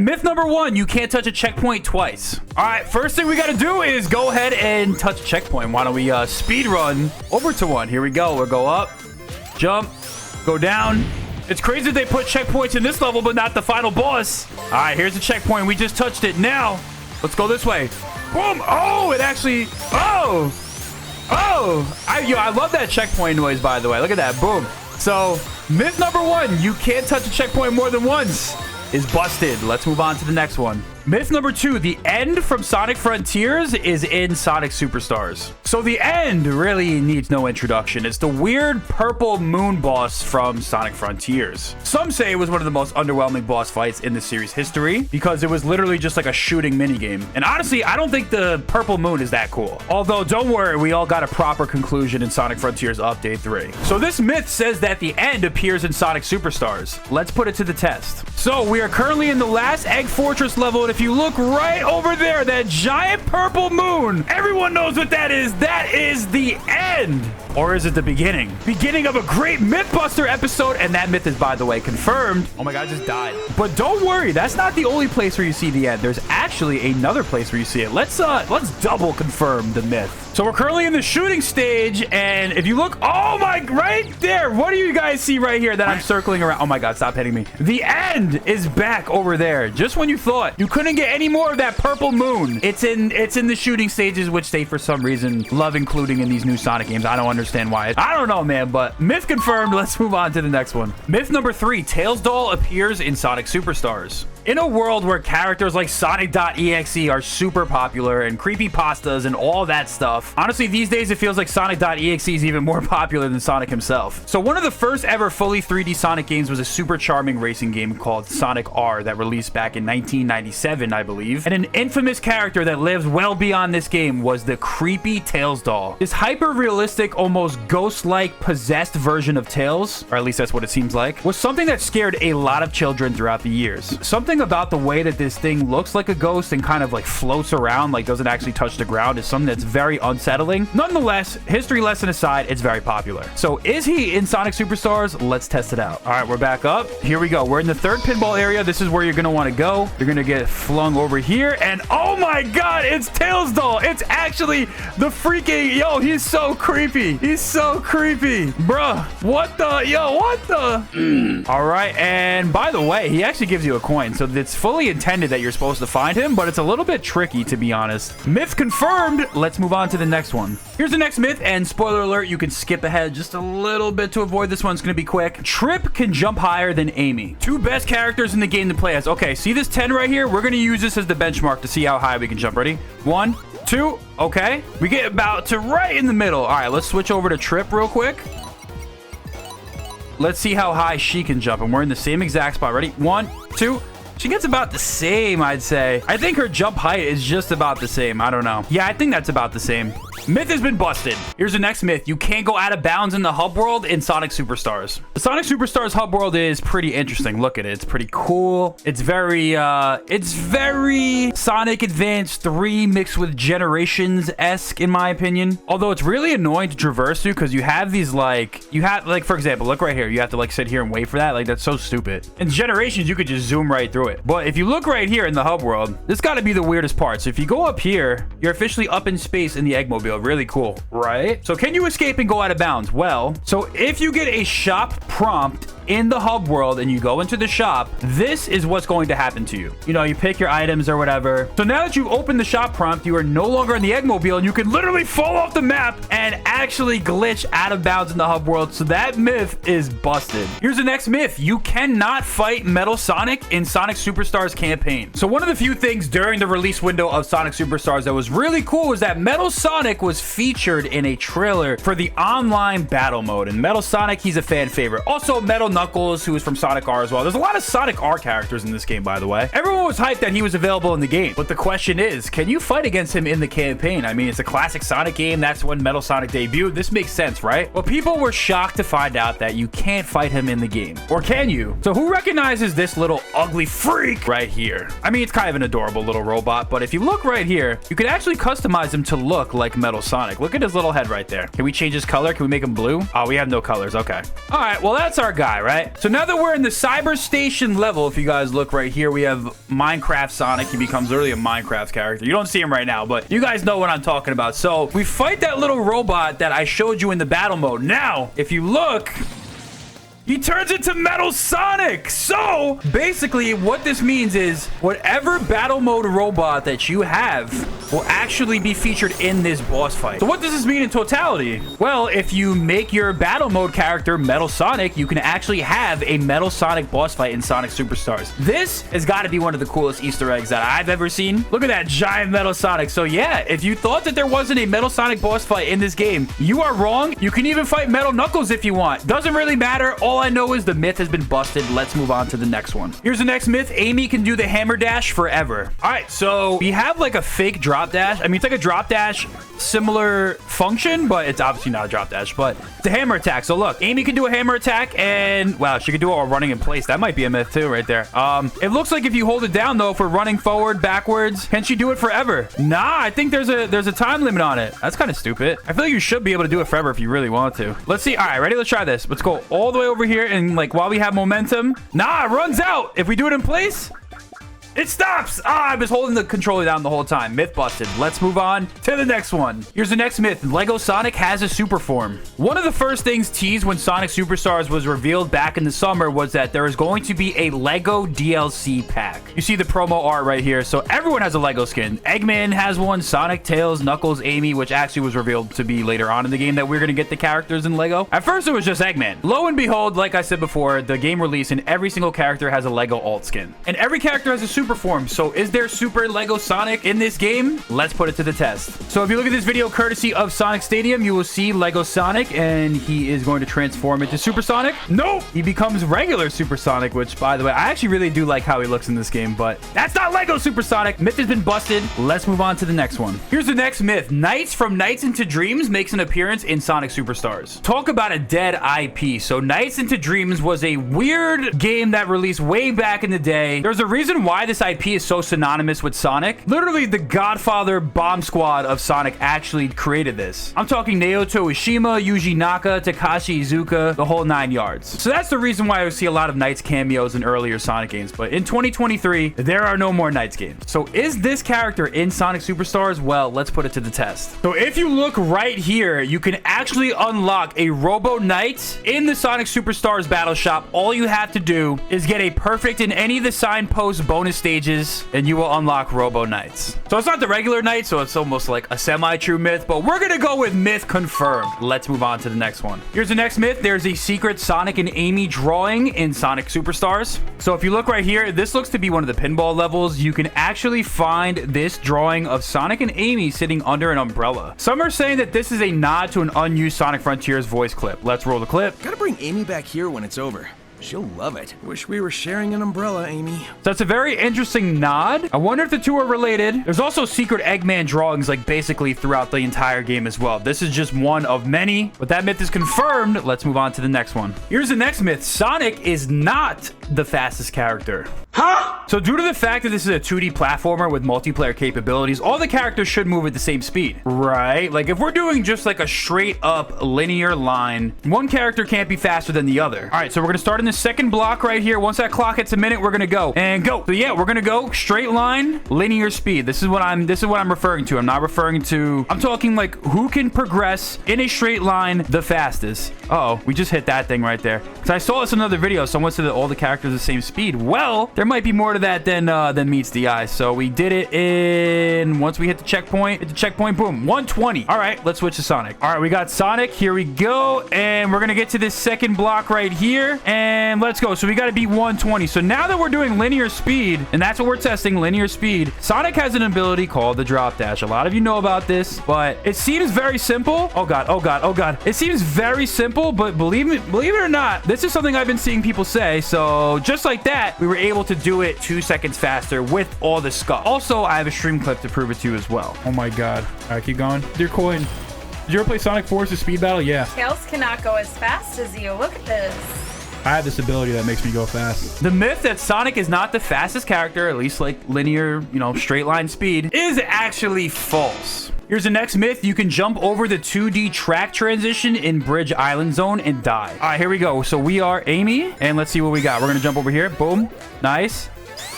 myth number 1, you can't touch a checkpoint twice. All right, first thing we got to do is go ahead and touch a checkpoint. Why don't we speed run over to one? Here we go. We'll go up, jump, go down. It's crazy that they put checkpoints in this level, but not the final boss. All right, here's the checkpoint. We just touched it. Now, let's go this way. Boom. Oh, it actually... Oh. I love that checkpoint noise, by the way. Look at that. Boom. So, myth number 1, you can't touch a checkpoint more than once, is busted. Let's move on to the next one. Myth number 2, the end from Sonic Frontiers is in Sonic Superstars. So the end really needs no introduction. It's the weird purple moon boss from Sonic Frontiers. Some say it was one of the most underwhelming boss fights in the series history because it was literally just like a shooting minigame. And honestly, I don't think the purple moon is that cool. Although, don't worry, we all got a proper conclusion in Sonic Frontiers Update 3. So this myth says that the end appears in Sonic Superstars. Let's put it to the test. So we are currently in the last Egg Fortress level, and if you look right over there, that giant purple moon, everyone knows what that is. That is the end. Or is it the beginning? Beginning of a great Mythbuster episode, and that myth is, by the way, confirmed. Oh my god, I just died. But don't worry, that's not the only place where you see the end. There's actually another place where you see it. Let's double confirm the myth. So we're currently in the shooting stage, and if you look, oh my, right there, what do you guys see right here that I'm circling around? Oh my god, stop hitting me. The end is back over there. Just when you thought you couldn't get any more of that purple moon, it's in the shooting stages, which they for some reason love including in these new Sonic games. I don't understand why. I don't know, man, but myth confirmed. Let's move on to the next one. Myth number 3, Tails doll appears in Sonic Superstars. In a world where characters like Sonic.exe are super popular and creepypastas and all that stuff, honestly, these days it feels like Sonic.exe is even more popular than Sonic himself. So one of the first ever fully 3D Sonic games was a super charming racing game called Sonic R that released back in 1997, I believe. And an infamous character that lives well beyond this game was the creepy Tails doll. This hyper-realistic, almost ghost-like possessed version of Tails, or at least that's what it seems like, was something that scared a lot of children throughout the years. Something about the way that this thing looks like a ghost and kind of like floats around, like doesn't actually touch the ground, is something that's very unsettling. Nonetheless, history lesson aside, it's very popular. So is he in Sonic Superstars? Let's test it out. All right, we're back up. Here we go. We're in the third pinball area. This is where you're going to want to go. You're going to get flung over here, and oh my god, it's Tails doll. It's actually the freaking, yo, he's so creepy. He's so creepy. Bruh, what the, yo, what the? All right, and by the way, he actually gives you a coin, so it's fully intended that you're supposed to find him, but it's a little bit tricky, to be honest. Myth confirmed. Let's move on to the next one. Here's the next myth, and spoiler alert, you can skip ahead just a little bit to avoid this one. It's going to be quick. Trip can jump higher than Amy. 2 best characters in the game to play as. Okay, see this 10 right here? We're going to use this as the benchmark to see how high we can jump. Ready? 1, 2. Okay. We get about to right in the middle. All right, let's switch over to Trip real quick. Let's see how high she can jump, and we're in the same exact spot. Ready? 1, 2. She gets about the same, I'd say. I think her jump height is just about the same. I don't know. Yeah, I think that's about the same. Myth has been busted. Here's the next myth. You can't go out of bounds in the hub world in Sonic Superstars. The Sonic Superstars hub world is pretty interesting. Look at it. It's pretty cool. It's very Sonic Advance 3 mixed with Generations-esque, in my opinion. Although it's really annoying to traverse through because you have these, like, for example, look right here. You have to, like, sit here and wait for that. Like, that's so stupid. In Generations, you could just zoom right through it. But if you look right here in the hub world, this got to be the weirdest part. So if you go up here, you're officially up in space in the Eggmobile. Really cool, right? So can you escape and go out of bounds? Well, so if you get a shop prompt in the hub world and you go into the shop, this is what's going to happen to you. You know, you pick your items or whatever. So now that you've opened the shop prompt, you are no longer in the Eggmobile and you can literally fall off the map and actually glitch out of bounds in the hub world. So that myth is busted. Here's the next myth. You cannot fight Metal Sonic in Sonic Superstars campaign. So one of the few things during the release window of Sonic Superstars that was really cool was that Metal Sonic was featured in a trailer for the online battle mode. And Metal Sonic, he's a fan favorite. Also, Metal Knuckles, who is from Sonic R as well. There's a lot of Sonic R characters in this game, by the way. Everyone was hyped that he was available in the game. But the question is, can you fight against him in the campaign? I mean, it's a classic Sonic game. That's when Metal Sonic debuted. This makes sense, right? Well, people were shocked to find out that you can't fight him in the game. Or can you? So who recognizes this little ugly freak right here? I mean, it's kind of an adorable little robot, but if you look right here, you can actually customize him to look like Metal Metal Sonic. Look at his little head right there. Can we change his color? Can we make him blue? Oh, we have no colors. Okay. All right. Well, that's our guy, right? So now that we're in the Cyber Station level, if you guys look right here, we have Minecraft Sonic. He becomes literally a Minecraft character. You don't see him right now, but you guys know what I'm talking about. So we fight that little robot that I showed you in the battle mode. Now, if you look, he turns into Metal Sonic. So basically what this means is whatever battle mode robot that you have will actually be featured in this boss fight. So what does this mean in totality? Well, if you make your battle mode character Metal Sonic, you can actually have a Metal Sonic boss fight in Sonic Superstars. This has got to be one of the coolest Easter eggs that I've ever seen. Look at that giant Metal Sonic. So yeah, if you thought that there wasn't a Metal Sonic boss fight in this game, you are wrong. You can even fight Metal Knuckles if you want. Doesn't really matter. All I know is the myth has been busted. Let's move on to the next one. Here's the next myth. Amy can do the hammer dash forever. All right, so we have like a fake drop dash. I mean, it's like a drop dash, similar function, but it's obviously not a drop dash, but it's a hammer attack. So look, Amy can do a hammer attack, and wow, she can do it while running in place. That might be a myth too right there. It looks like if you hold it down though, if we're running forward, backwards, can she do it forever? Nah, I think there's a time limit on it. That's kind of stupid. I feel like you should be able to do it forever if you really want to. Let's see. All right, ready? Let's try this. Let's go all the way over here, and like while we have momentum, nah, it runs out. If we do it in place, it stops. I was holding the controller down the whole time. Myth busted. Let's move on to the next one. Here's the next myth. Lego Sonic has a super form. One of the first things teased when Sonic Superstars was revealed back in the summer was that there is going to be a Lego DLC pack. You see the promo art right here. So everyone has a Lego skin. Eggman has one, Sonic, Tails, Knuckles, Amy, which actually was revealed to be later on in the game that we're going to get the characters in Lego. At first, it was just Eggman. Lo and behold, like I said before, the game released and every single character has a Lego alt skin. And every character has a super form. So is there Super Lego Sonic in this game? Let's put it to the test. So if you look at this video courtesy of Sonic Stadium, you will see Lego Sonic, and he is going to transform into Super Sonic. Nope! He becomes regular Super Sonic, which, by the way, I actually really do like how he looks in this game, but that's not Lego Super Sonic. Myth has been busted. Let's move on to the next one. Here's the next myth. Nights from Nights into Dreams makes an appearance in Sonic Superstars. Talk about a dead IP. So Nights into Dreams was a weird game that released way back in the day. There's a reason why this IP is so synonymous with Sonic. Literally, the Godfather bomb squad of Sonic actually created this. I'm talking Naoto Ishima, Yuji Naka, Takashi Iizuka, the whole 9 yards. So that's the reason why I see a lot of Knights cameos in earlier Sonic games. But in 2023, there are no more Knights games. So is this character in Sonic Superstars? Well, let's put it to the test. So if you look right here, you can actually unlock a Robo Knight in the Sonic Superstars battle shop. All you have to do is get a perfect in any of the signpost bonus stages, and you will unlock Robo Knights. So it's not the regular Knight, so it's almost like a semi-true myth, but we're gonna go with myth confirmed. Let's move on to the next one. Here's the next myth. There's a secret Sonic and Amy drawing in Sonic Superstars. So if you look right here, this looks to be one of the pinball levels. You can actually find this drawing of Sonic and Amy sitting under an umbrella. Some are saying that this is a nod to an unused Sonic Frontiers voice clip. Let's roll the clip. Gotta bring Amy back here when it's over. She'll love it. Wish we were sharing an umbrella, Amy. So that's a very interesting nod. I wonder if the two are related. There's also secret Eggman drawings like basically throughout the entire game as well. This is just one of many, but that myth is confirmed. Let's move on to the next one. Here's the next myth. Sonic is not the fastest character. Huh? So due to the fact that this is a 2D platformer with multiplayer capabilities, all the characters should move at the same speed, right? Like if we're doing just like a straight up linear line, one character can't be faster than the other. All right, so we're gonna start in the second block right here. Once that clock hits a minute, we're gonna go and go. So yeah, we're gonna go straight line, linear speed. This is what I'm referring to. I'm not referring to, I'm talking like who can progress in a straight line the fastest. Uh-oh, we just hit that thing right there. Because I saw this in another video. Someone said that all the characters are the same speed. Well, there might be more to that than meets the eye. So we did it in, once we hit the checkpoint, boom, 120. All right, let's switch to Sonic. All right, we got Sonic. Here we go. And we're gonna get to this second block right here. And let's go. So we got to beat 120. So now that we're doing linear speed, and that's what we're testing, linear speed, Sonic has an ability called the drop dash. A lot of you know about this, but it seems very simple. Oh God, oh God, oh God. It seems very simple, but believe it or not, this is something I've been seeing people say. So just like that, we were able to do it 2 seconds faster with all the scuff. Also, I have a stream clip to prove it to you as well. Oh my God. All right, keep going. Dear Coin, did you ever play Sonic Forces Speed Battle? Yeah. Tails cannot go as fast as you. Look at this. I have this ability that makes me go fast. The myth that Sonic is not the fastest character, at least like linear, straight line speed, is actually false. Here's the next myth. You can jump over the 2D track transition in Bridge Island Zone and die. All right, here we go. So we are Amy, and let's see what we got. We're going to jump over here. Boom. Nice.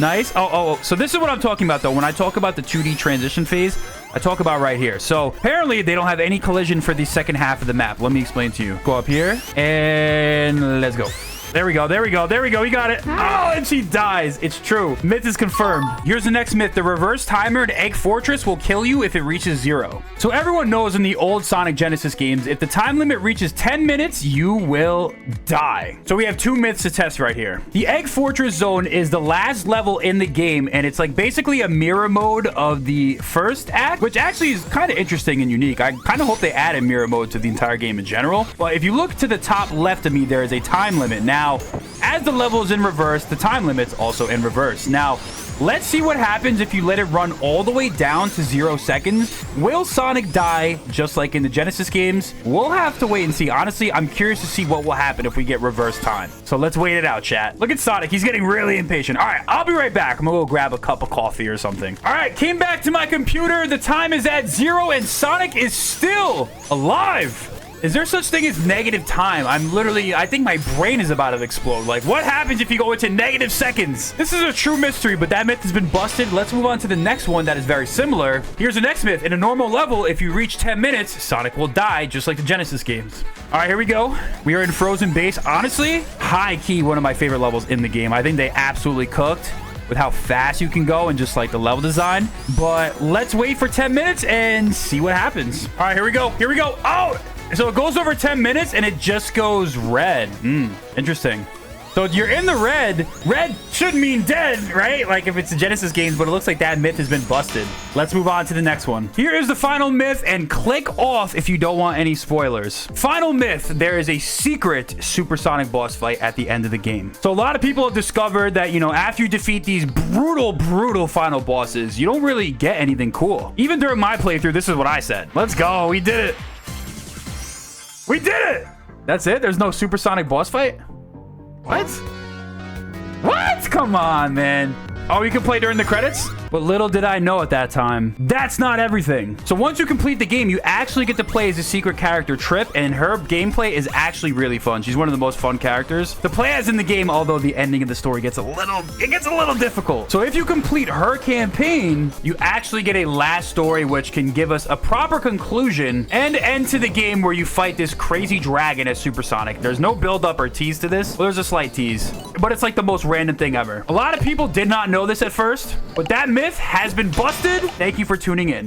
Nice. Oh. So this is what I'm talking about, though. When I talk about the 2D transition phase, I talk about right here. So apparently they don't have any collision for the second half of the map. Let me explain to you. Go up here, and let's go. There we go. There we go. There we go. We got it. Oh, and she dies. It's true. Myth is confirmed. Here's the next myth. The reverse timer in Egg Fortress will kill you if it reaches 0. So everyone knows in the old Sonic Genesis games, if the time limit reaches 10 minutes, you will die. So we have 2 myths to test right here. The Egg Fortress zone is the last level in the game, and it's like basically a mirror mode of the first act, which actually is kind of interesting and unique. I kind of hope they add a mirror mode to the entire game in general. But if you look to the top left of me, there is a time limit. Now, as the level is in reverse, the time limit's also in reverse. Now, let's see what happens if you let it run all the way down to 0 seconds. Will Sonic die just like in the Genesis games? We'll have to wait and see. Honestly, I'm curious to see what will happen if we get reverse time. So let's wait it out, chat. Look at Sonic. He's getting really impatient. All right, I'll be right back. I'm gonna go grab a cup of coffee or something. All right, came back to my computer. The time is at 0 and Sonic is still alive. Is there such thing as negative time? I think my brain is about to explode. Like, what happens if you go into negative seconds? This is a true mystery, but that myth has been busted. Let's move on to the next one that is very similar. Here's the next myth. In a normal level, if you reach 10 minutes, Sonic will die, just like the Genesis games. All right, here we go. We are in Frozen Base. Honestly, high key, one of my favorite levels in the game. I think they absolutely cooked with how fast you can go and just like the level design. But let's wait for 10 minutes and see what happens. All right, here we go. Here we go. Oh! So it goes over 10 minutes and it just goes red. Interesting. So you're in the red. Red should mean dead, right? Like if it's the Genesis games, but it looks like that myth has been busted. Let's move on to the next one. Here is the final myth, and click off if you don't want any spoilers. Final myth, there is a secret supersonic boss fight at the end of the game. So a lot of people have discovered that, you know, after you defeat these brutal final bosses, you don't really get anything cool. Even during my playthrough, this is what I said. Let's go. We did it. We did it! That's it? There's no supersonic boss fight? What? What? Come on, man. Oh, you can play during the credits? But little did I know at that time, that's not everything. So once you complete the game, you actually get to play as a secret character, Trip, and her gameplay is actually really fun. She's one of the most fun characters to play as in the game, although the ending of the story gets a little difficult. So if you complete her campaign, you actually get a last story, which can give us a proper conclusion and end to the game where you fight this crazy dragon as Supersonic. There's no build up or tease to this. Well, there's a slight tease, but it's like the most random thing ever. A lot of people did not know this at first, but that myth has been busted. Thank you for tuning in.